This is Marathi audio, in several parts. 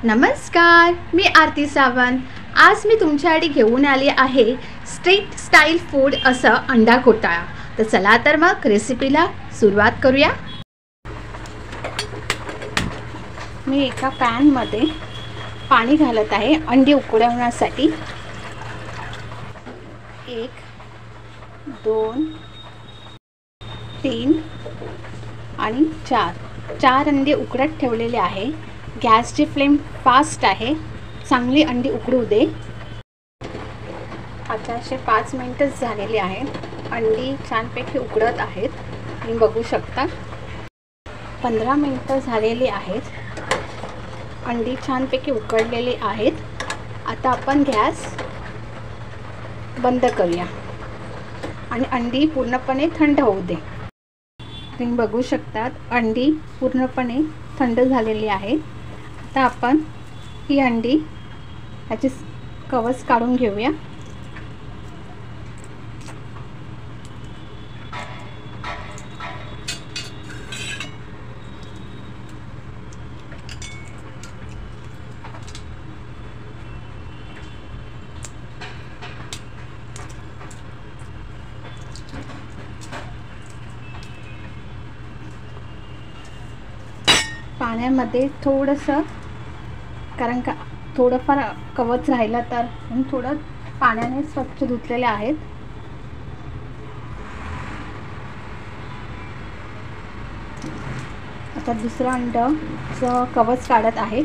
नमस्कार, मी आरती सावंत। आज मी तुमच्यासाठी घेऊन आली आहे स्ट्रीट स्टाईल फूड असं अंडा घोटाळा। तर चला तर मग रेसिपीला सुरुवात करूया। मी एका पॅनमध्ये पाणी घालत आहे अंडी उकळवण्यासाठी। 1 2 3 आणि 4 अंडे उकडत ठेवलेले आहे। गॅसची फ्लेम फास्ट आहे, चांगली अंडी उकडू दे। आता 5 मिनिटं झालेली आहेत, अंडी छानपैकी उकडत आहेत, तुम्ही बघू शकता। 15 मिनिटं झालेली आहेत, अंडी छानपैकी उकडलेली आहेत। आता आपण गॅस बंद करूया आणि अंडी पूर्णपणे थंड होऊ दे। तुम्ही बघू शकता अंडी पूर्णपणे थंड झालेली आहे। आता आपण ही अंडी याचे कवच काढून घेऊया। पाण्यामध्ये थोडंसं, कारण का थोडंफार कवच राहिलं तर थोडं पाण्याने स्वच्छ धुतलेले आहेत। आता दुसरं अंड्याचं कवच काढत आहे।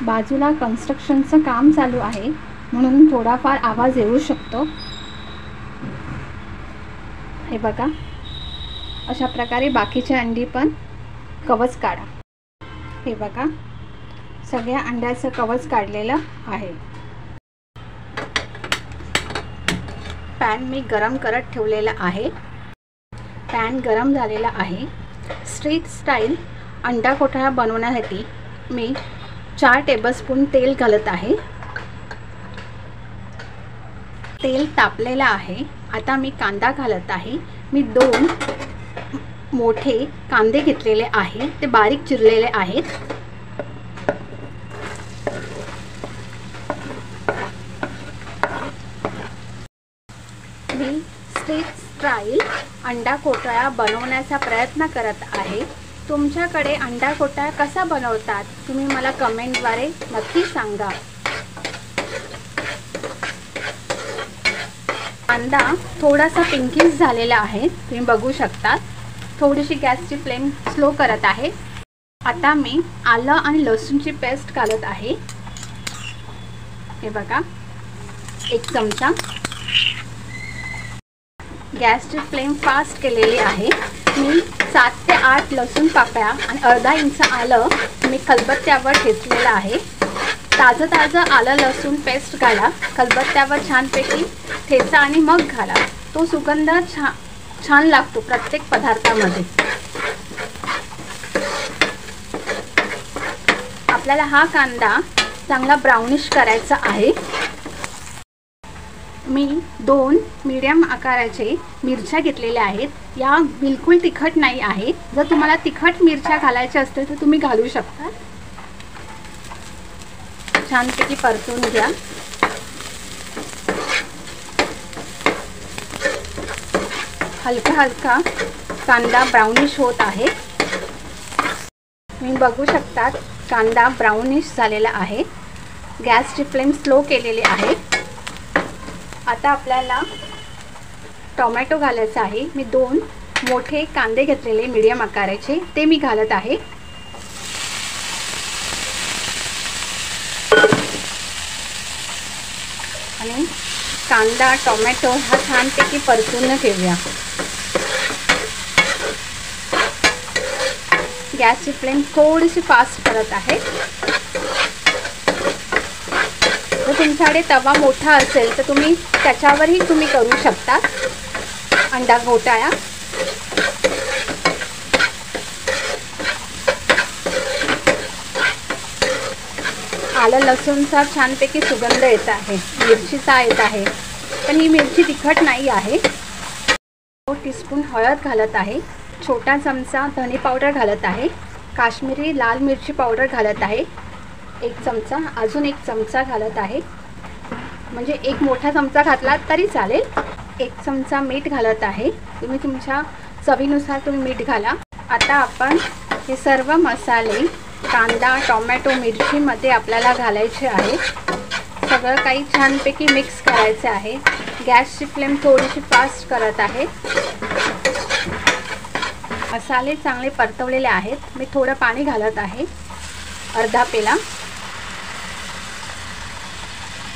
बाजूला कन्स्ट्रक्शनचं काम चालू आहे, म्हणून थोडाफार आवाज येऊ शकतो। हे बघा, अशा प्रकारे बाकीचे अंडी पण कवच काढा। हे बघा, सगळ्या अंड्याचं कवच काढलेलं आहे। पॅन मी गरम करत ठेवलेला आहे। पॅन गरम झालेला आहे। स्ट्रीट स्टाईल अंडा घोटाळा बनवण्यासाठी मी 4 टेबलस्पून तेल घालत आहे। तेल तापलेलं आहे। आता मी कांदा घालत आहे। मी 2 मोठे कांदे घेतलेले आहे, ते बारीक चिरलेले आहेत। मी स्ट्रीट स्टाईल अंडा घोटाळा बनवण्याचा प्रयत्न करत आहे। तुमच्याकडे अंडा घोटाळा कसा बनवतात तुम्ही मला कमेंटद्वारे नक्की सांगा। कांदा थोडासा पिंकिश झालेला आहे, तुम्ही बघू शकता। थोडीशी गॅसची फ्लेम स्लो करत आहे। आता मी आलं आणि लसूणची पेस्ट घालत आहे। हे बघा, 1 चमचा। गॅसची फ्लेम फास्ट केलेली आहे। मी 7 ते 8 लसूण पाकळ्या आणि अर्धा इंच आलं मी खलबत्त्यावर ठेचलेलं आहे। ताजं आलं लसूण पेस्ट घाला, खलबत्त्यावर छानपैकी ठेचा आणि मग घाला। तो सुगंध छान लागतो प्रत्येक पदार्थामध्ये। आपल्याला हा कांदा चांगला ब्राउनिश करायचा आहे। मी 2 मीडियम आकाराचे मिरच्या घेतलेल्या आहेत। या बिलकुल तिखट नाही आहे। जर तुम्हाला तिखट मिरच्या घालायच्या असतील तर तुम्ही घालू शकता। छानपैकी परतून घ्या। हलका कांदा ब्राउनिश होत आहे। तुम्ही बघू शकता कांदा ब्राउनिश झालेला आहे। गॅसची फ्लेम स्लो केलेली आहे। आता आपल्याला टोमॅटो घालायचा आहे। मी 2 मोठे कांदे घेतलेले मीडियम आकाराचे, ते मी घालत आहे। आणि कांदा टोमॅटो हा छानपैकी परतून घेऊया। गॅसची फ्लेम थोडीशी फास्ट करत आहे। जर तुमच्याकडे तवा मोठा असेल तर तुम्ही त्याच्यावरही तुम्ही करू शकता अंडा घोटाळा। आलं लसूणचा छानपैकी सुगंध येत आहे, मिरचीचा येत आहे। पण ही मिरची तिखट नाही आहे. 2 टीस्पून हळद घालत आहे. छोटा चमचा धने पावडर घालत आहे. काश्मीरी लाल मिरची पावडर घालत आहे 1 चमचा. अजून 1 चमचा घालत आहे, म्हणजे 1 मोठा चमचा घातला तरी चालेल. 1 चमचा मीठ घालत आहे. तुम्ही तुमच्या चवीनुसार तुम्ही मीठ घाला. आता आपण हे सर्व मसाले कांदा, टोमॅटो, मिरचीमध्ये आपल्याला घालायचे आहे. सगळं काही छानपैकी मिक्स करायचे आहे. गॅसची फ्लेम थोडीशी फास्ट करत आहे. मसाले चांगले परतवलेले आहेत. मी थोडं पाणी घालत आहे, अर्धा पेला,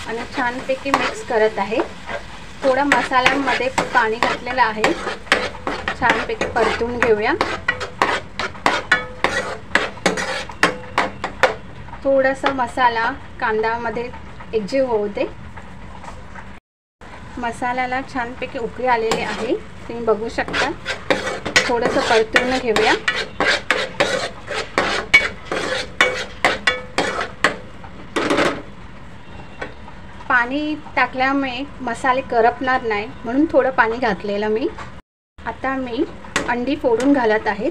आणि छानपैकी मिक्स करत आहे. थोडं मसाल्यांमध्ये पाणी घातलेलं आहे. छानपैकी परतून घेऊया. थोडासा मसाला कांद्यामध्ये एकजीव होऊ दे. मसाल्याला छानपैकी उकळी आलेली आहे, तुम्ही बघू शकता. थोडंसं परतून घेऊया. पाणी टाकल्यामुळे मसाले करपणार नाही म्हणून थोडं पाणी घातलेलं मी. आता मी अंडी फोडून घालत आहे.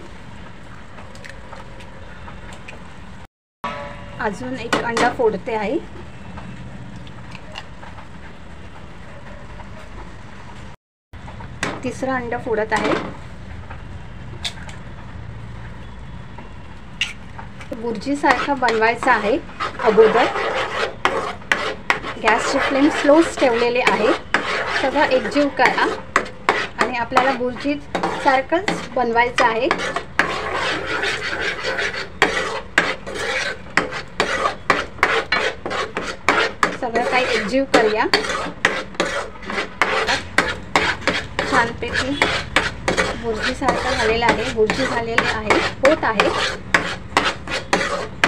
अजून 1 अंडा फोडते आहे. तिसरं अंडा फोडत आहे. बुर्जीसारखा बनवायचा आहे. अगोदर गॅसची फ्लेम स्लोच ठेवलेली आहे. सगळं एकजीव करा आणि आपल्याला बुर्जी सारखंच बनवायचं आहे. सगळं काही एकजीव करूया. छानपैकी बुर्जी सारखं झालेलं आहे. बुर्जी झालेली आहे, होत आहे.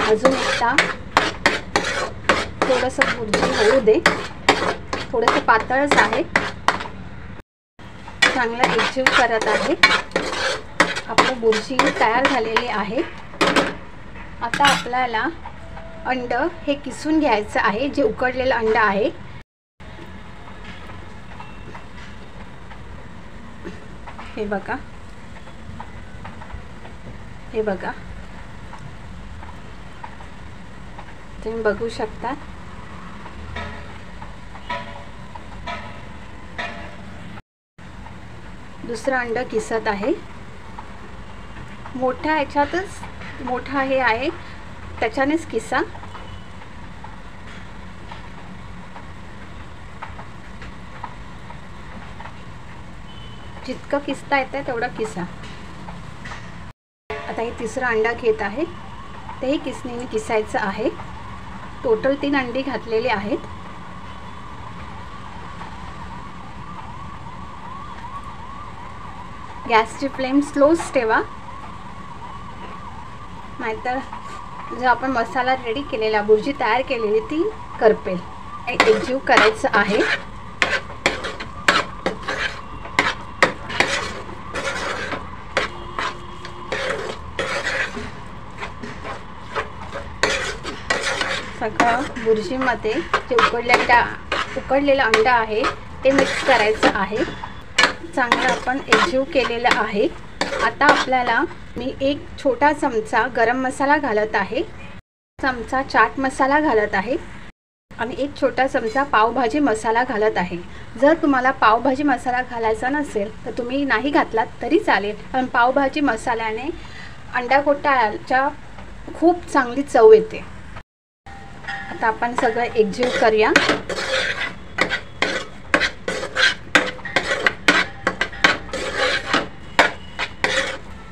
अजून एकदा थोडंसं बुर्जी होऊ दे. थोडंसं पातळच आहे. चांगलं एकजीव करत आहे. आपलं बुर्जी तयार झालेली आहे. आता आपल्याला अंड हे किसून घ्यायचं आहे, जे उकडलेलं अंड आहे. हे बघा, हे बघा, तुम्ही बघू शकता. दुसरं अंड किसत आहे. मोठ्या ह्याच्यातच मोठा हे आहे, त्याच्यानेच किसा. जितकं किसता येतं तेवढं किसा. आता हे तिसरं अंडा घेत आहे. तेही किसणीने किसायचं आहे. टोटल 3 अंडी घातलेली आहेत. गॅसची फ्लेम स्लोच ठेवा, नाहीतर जो आपण मसाला रेडी केलेला, बुर्जी तयार केलेली, ती करपेल. एकजीव करायचं आहे. सगळं बुर्जीमध्ये जे उकडलेलं अंडा आहे ते मिक्स करायचं आहे. चांगलं आपण एकजीव केलेलं आहे. आता आपल्याला मी 1 छोटा चमचा गरम मसाला घालत आहे, चमचा चाट मसाला घालत आहे, आणि 1 छोटा चमचा पावभाजी मसाला घालत आहे. जर तुम्हाला पावभाजी मसाला घालायचा नसेल तर तुम्ही नाही घातलात तरी चालेल, पण पावभाजी मसाल्याने अंडा घोटाळ्याच्या खूप चांगली चव येते. आता आपण सगळं एकजीव करूया.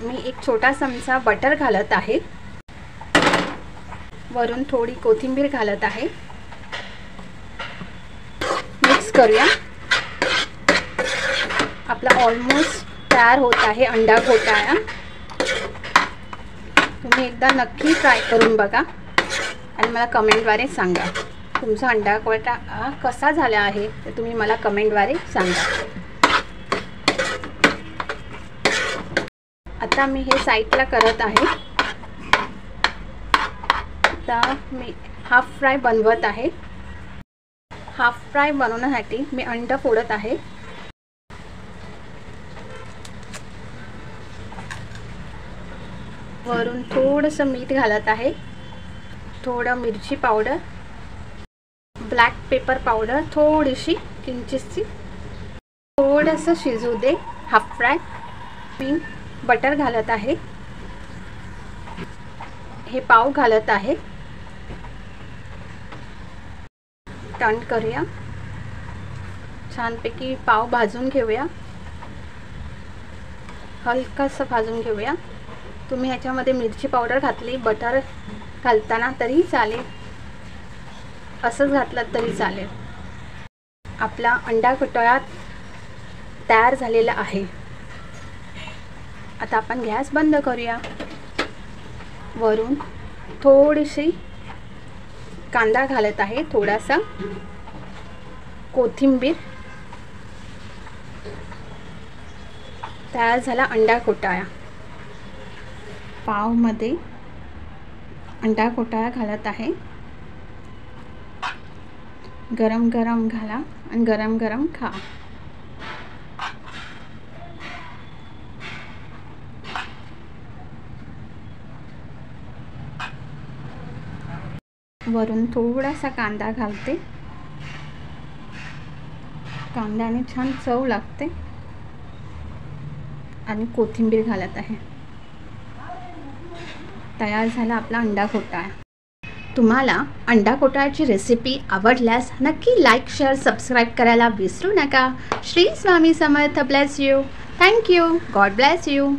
मी 1 छोटा चमचा बटर घालत आहे. वरून थोडी कोथिंबीर घालत आहे. मिक्स करूया. आपला ऑलमोस्ट तयार होत आहे अंडा घोटाळा. तुम्ही एकदा नक्की ट्राय करून बघा आणि मला कमेंटद्वारे सांगा तुमचा अंडा घोटाळा कसा झाला आहे, ते तुम्ही मला कमेंटद्वारे सांगा. आता मी हे साईडला करत आहे. आता मी हाफ फ्राय बनवत आहे. हाफ फ्राय बनवण्यासाठी मी अंड फोडत आहे. वरून थोडंसं मीठ घालत आहे, थोडं मिरची पावडर, ब्लॅक पेपर पावडर थोडीशी किंचितशी. थोडंसं शिजू दे हाफ फ्राय. मी बटर घालत आहे, हे पाव घालत आहे. टर्न करूया, छानपैकी पाव भाजून घेऊया, हलकंसं भाजून घेऊया. तुम्ही ह्याच्यामध्ये मिरची पावडर घातली बटर घालताना तरी चालेल, असंच घातलं तरी चालेल. आपला अंडा घोटाळा तयार झालेला आहे. आता आपण गॅस बंद करूया. वरून थोडीशी कांदा घालत आहे, थोडासा कोथिंबीर. तयार झाला अंडा घोटाळा. पावमध्ये अंडा घोटाळा घालत आहे. गरम गरम घाला आणि गरम गरम खा. वरून थोडासा कांदा घालते, कांद्याने छान चव लागते. आणि कोथिंबीर घालत आहे. तयार झाला आपला अंडा घोटाळा. तुम्हाला अंडा घोटाळ्याची रेसिपी आवडल्यास नक्की लाईक, शेअर, सबस्क्राईब करायला विसरू नका. Shri Swami Samarth. Bless you. Thank you. God bless you.